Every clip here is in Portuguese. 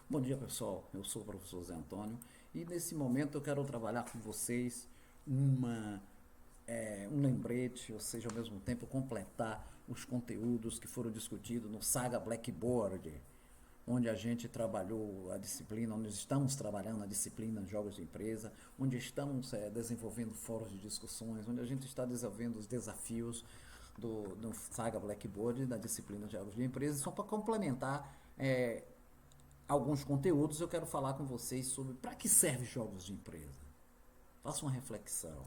Bom dia, pessoal. Eu sou o professor Zé Antônio e nesse momento eu quero trabalhar com vocês uma, um lembrete, ou seja, ao mesmo tempo completar os conteúdos que foram discutidos no Saga Blackboard, onde a gente trabalhou a disciplina, onde estamos trabalhando a disciplina de jogos de empresa, onde estamos desenvolvendo fóruns de discussões, onde a gente está desenvolvendo os desafios do Saga Blackboard da disciplina de jogos de empresa, só para complementar alguns conteúdos. Eu quero falar com vocês sobre para que servem jogos de empresa. Faça uma reflexão.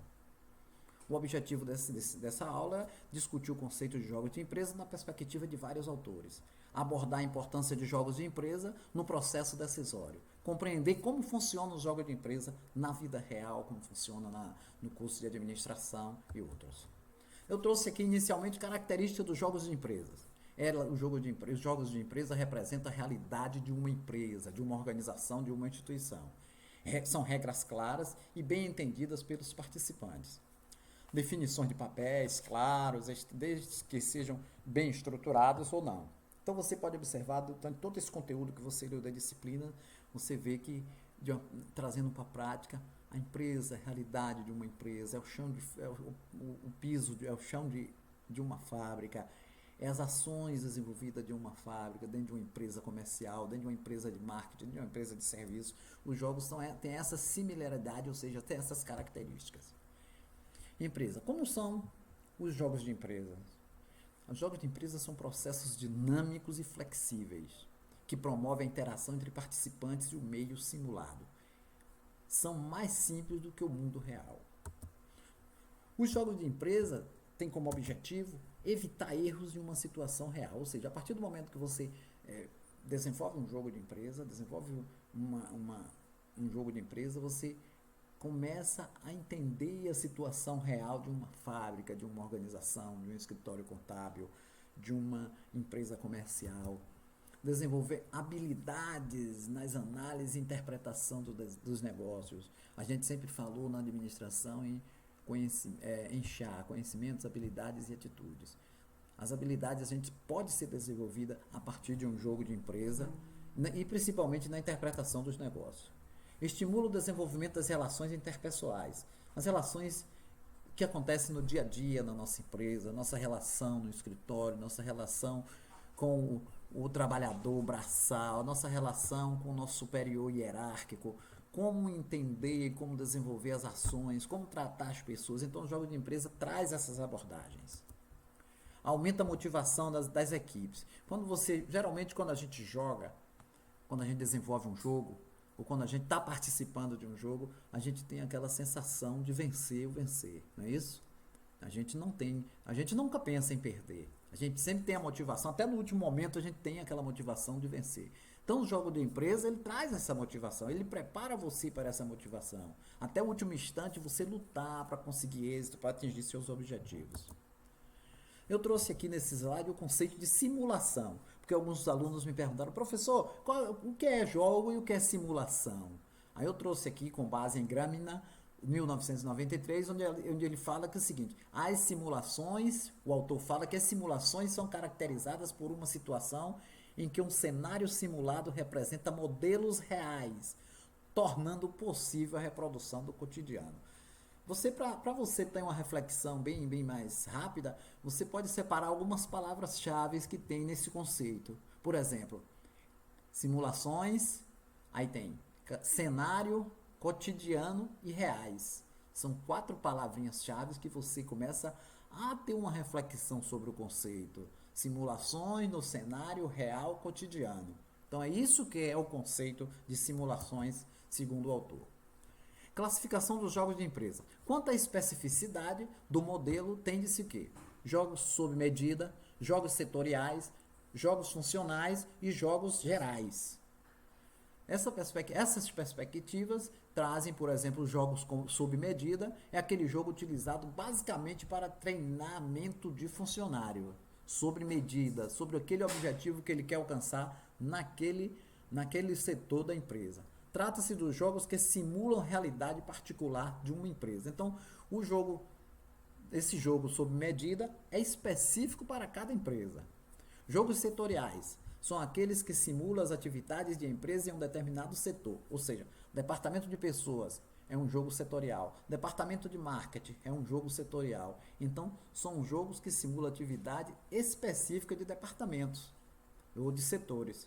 O objetivo dessa aula é discutir o conceito de jogos de empresa na perspectiva de vários autores, abordar a importância de jogos de empresa no processo decisório, compreender como funcionam os jogos de empresa na vida real, como funciona no curso de administração e outros. Eu trouxe aqui inicialmente características dos jogos de empresas. Os jogos de empresa representam a realidade de uma empresa, de uma organização, de uma instituição. São regras claras e bem entendidas pelos participantes. Definições de papéis claros, desde que sejam bem estruturados ou não. Então você pode observar, durante todo esse conteúdo que você leu da disciplina, você vê que, trazendo para a prática, a empresa, a realidade de uma empresa, é o chão o piso, é o chão de uma fábrica, é as ações desenvolvidas de uma fábrica, dentro de uma empresa comercial, dentro de uma empresa de marketing, dentro de uma empresa de serviço. Os jogos têm essa similaridade, ou seja, têm essas características. Empresa. Como são os jogos de empresa? Os jogos de empresa são processos dinâmicos e flexíveis, que promovem a interação entre participantes e o meio simulado. São mais simples do que o mundo real. Os jogos de empresa têm como objetivo evitar erros de uma situação real, ou seja, a partir do momento que você desenvolve um jogo de empresa, desenvolve um jogo de empresa, você começa a entender a situação real de uma fábrica, de uma organização, de um escritório contábil, de uma empresa comercial. Desenvolver habilidades nas análises e interpretação dos negócios. A gente sempre falou na administração em chá, conhecimentos, habilidades e atitudes. As habilidades a gente pode ser desenvolvida a partir de um jogo de empresa e principalmente na interpretação dos negócios. Estimula o desenvolvimento das relações interpessoais, as relações que acontecem no dia a dia na nossa empresa, nossa relação no escritório, nossa relação com o trabalhador braçal, nossa relação com o nosso superior hierárquico, como entender, como desenvolver as ações, como tratar as pessoas. Então, o jogo de empresa traz essas abordagens. Aumenta a motivação das equipes. Geralmente, quando a gente joga, quando a gente desenvolve um jogo, ou quando a gente está participando de um jogo, a gente tem aquela sensação de vencer, não é isso? A gente nunca pensa em perder. A gente sempre tem a motivação, até no último momento a gente tem aquela motivação de vencer. Então o jogo de empresa, ele traz essa motivação, ele prepara você para essa motivação. Até o último instante você lutar para conseguir êxito, para atingir seus objetivos. Eu trouxe aqui nesse slide o conceito de simulação, porque alguns alunos me perguntaram, professor, o que é jogo e o que é simulação? Aí eu trouxe aqui, com base em Gramina, 1993, onde ele fala que é o seguinte: as simulações, o autor fala que as simulações são caracterizadas por uma situação em que um cenário simulado representa modelos reais, tornando possível a reprodução do cotidiano. Para você ter uma reflexão bem mais rápida, você pode separar algumas palavras-chave que tem nesse conceito. Por exemplo, simulações, aí tem cenário, cotidiano e reais. São 4 palavrinhas-chave que você começa a ter uma reflexão sobre o conceito. Simulações no cenário real cotidiano. Então é isso que é o conceito de simulações, segundo o autor. Classificação dos jogos de empresa. Quanto à especificidade do modelo, tem-se o quê? Jogos sob medida, jogos setoriais, jogos funcionais e jogos gerais. Essas perspectivas trazem, por exemplo, jogos sob medida, é aquele jogo utilizado basicamente para treinamento de funcionário, sobre medida, sobre aquele objetivo que ele quer alcançar naquele setor da empresa. Trata-se dos jogos que simulam a realidade particular de uma empresa. Então, esse jogo sob medida é específico para cada empresa. Jogos setoriais são aqueles que simulam as atividades de empresa em um determinado setor, ou seja, departamento de pessoas é um jogo setorial, departamento de marketing é um jogo setorial. Então, são jogos que simulam atividade específica de departamentos ou de setores.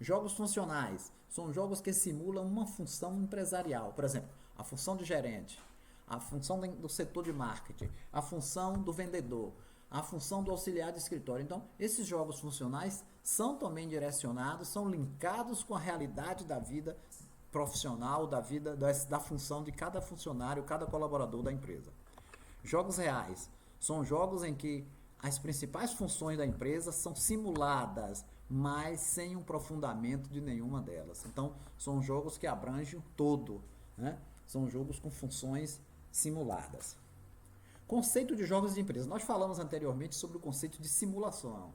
Jogos funcionais são jogos que simulam uma função empresarial, por exemplo, a função de gerente, a função do setor de marketing, a função do vendedor, a função do auxiliar de escritório. Então, esses jogos funcionais são também direcionados, são linkados com a realidade da vida profissional, da função de cada funcionário, cada colaborador da empresa. Jogos reais são jogos em que as principais funções da empresa são simuladas, mas sem um aprofundamento de nenhuma delas. Então, são jogos que abrangem o todo, né? São jogos com funções simuladas. Conceito de jogos de empresa. Nós falamos anteriormente sobre o conceito de simulação.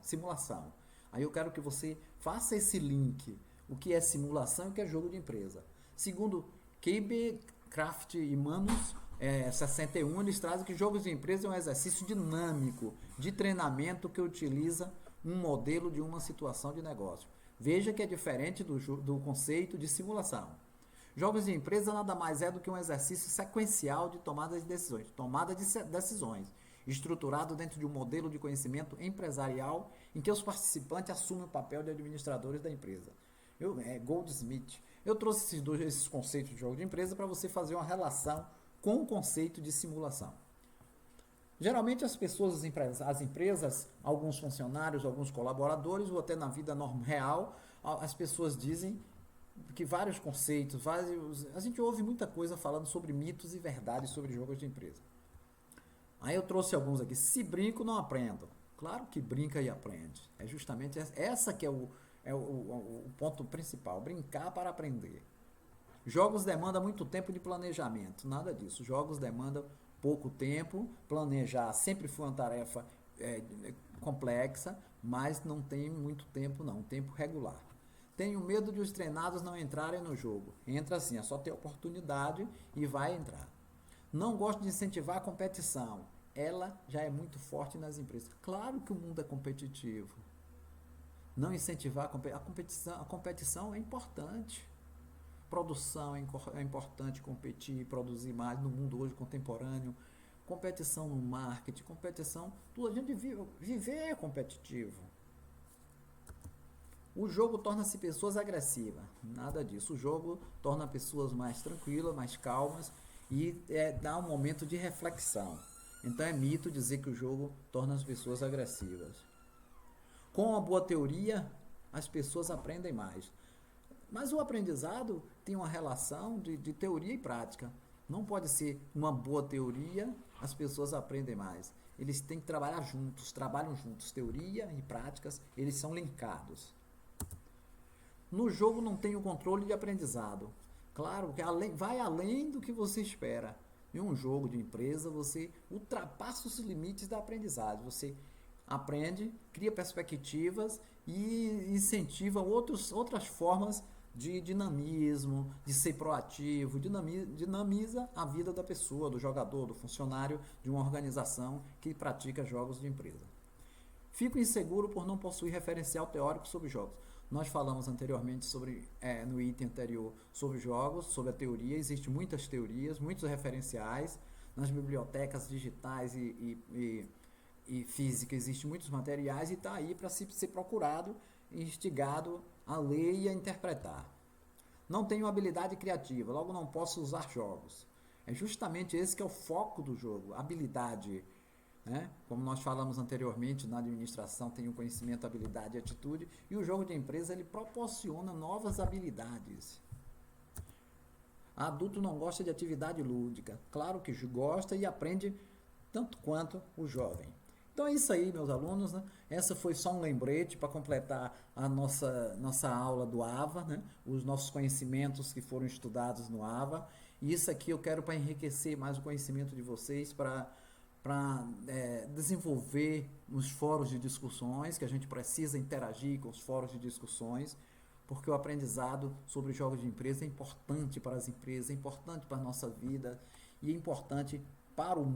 Aí eu quero que você faça esse link. O que é simulação e o que é jogo de empresa. Segundo Keibe, Kraft e Manus, 61, eles trazem que jogos de empresa é um exercício dinâmico de treinamento que utiliza um modelo de uma situação de negócio. Veja que é diferente do conceito de simulação. Jogos de empresa nada mais é do que um exercício sequencial de tomada de decisões, estruturado dentro de um modelo de conhecimento empresarial em que os participantes assumem o papel de administradores da empresa. Goldsmith. Eu trouxe esses conceitos de jogo de empresa para você fazer uma relação com o conceito de simulação. Geralmente as pessoas, as empresas, alguns funcionários, alguns colaboradores, ou até na vida real, as pessoas dizem que vários conceitos, a gente ouve muita coisa falando sobre mitos e verdades sobre jogos de empresa. Aí eu trouxe alguns aqui. Se brinco, não aprendo. Claro que brinca e aprende. É justamente essa que é o ponto principal. Brincar para aprender. Jogos demandam muito tempo de planejamento. Nada disso. Jogos demandam pouco tempo. Planejar sempre foi uma tarefa complexa, mas não tem muito tempo não. Tempo regular. Tenho medo de os treinados não entrarem no jogo. Entra assim, é só ter oportunidade e vai entrar. Não gosto de incentivar a competição. Ela já é muito forte nas empresas. Claro que o mundo é competitivo. Não incentivar a competição é importante. Produção é importante competir, produzir mais no mundo hoje contemporâneo. Competição no marketing, competição, tudo. A gente viver é competitivo. O jogo torna-se pessoas agressivas. Nada disso. O jogo torna pessoas mais tranquilas, mais calmas e dá um momento de reflexão. Então é mito dizer que o jogo torna as pessoas agressivas. Com uma boa teoria, as pessoas aprendem mais. Mas o aprendizado tem uma relação de teoria e prática. Não pode ser uma boa teoria, as pessoas aprendem mais. Eles têm que trabalhar juntos, trabalham juntos. Teoria e práticas, eles são linkados. No jogo não tem o controle de aprendizado. Claro que vai além do que você espera. Em um jogo de empresa, você ultrapassa os limites da aprendizagem. Você aprende, cria perspectivas e incentiva outras formas de dinamismo, de ser proativo, dinamiza a vida da pessoa, do jogador, do funcionário de uma organização que pratica jogos de empresa. Fico inseguro por não possuir referencial teórico sobre jogos. Nós falamos anteriormente no item anterior sobre jogos, sobre a teoria. Existem muitas teorias, muitos referenciais. Nas bibliotecas digitais e física existem muitos materiais e está aí para ser procurado e instigado a ler e a interpretar. Não tenho habilidade criativa, logo não posso usar jogos. É justamente esse que é o foco do jogo, habilidade. Né? Como nós falamos anteriormente, na administração tem o conhecimento, habilidade e atitude, e o jogo de empresa ele proporciona novas habilidades. Adulto não gosta de atividade lúdica. Claro que gosta e aprende tanto quanto o jovem. Então é isso aí, meus alunos, né? Essa foi só um lembrete para completar a nossa aula do AVA, né? Os nossos conhecimentos que foram estudados no AVA. E isso aqui eu quero para enriquecer mais o conhecimento de vocês, para desenvolver os fóruns de discussões, que a gente precisa interagir com os fóruns de discussões, porque o aprendizado sobre jogos de empresa é importante para as empresas, é importante para a nossa vida e é importante para o mundo.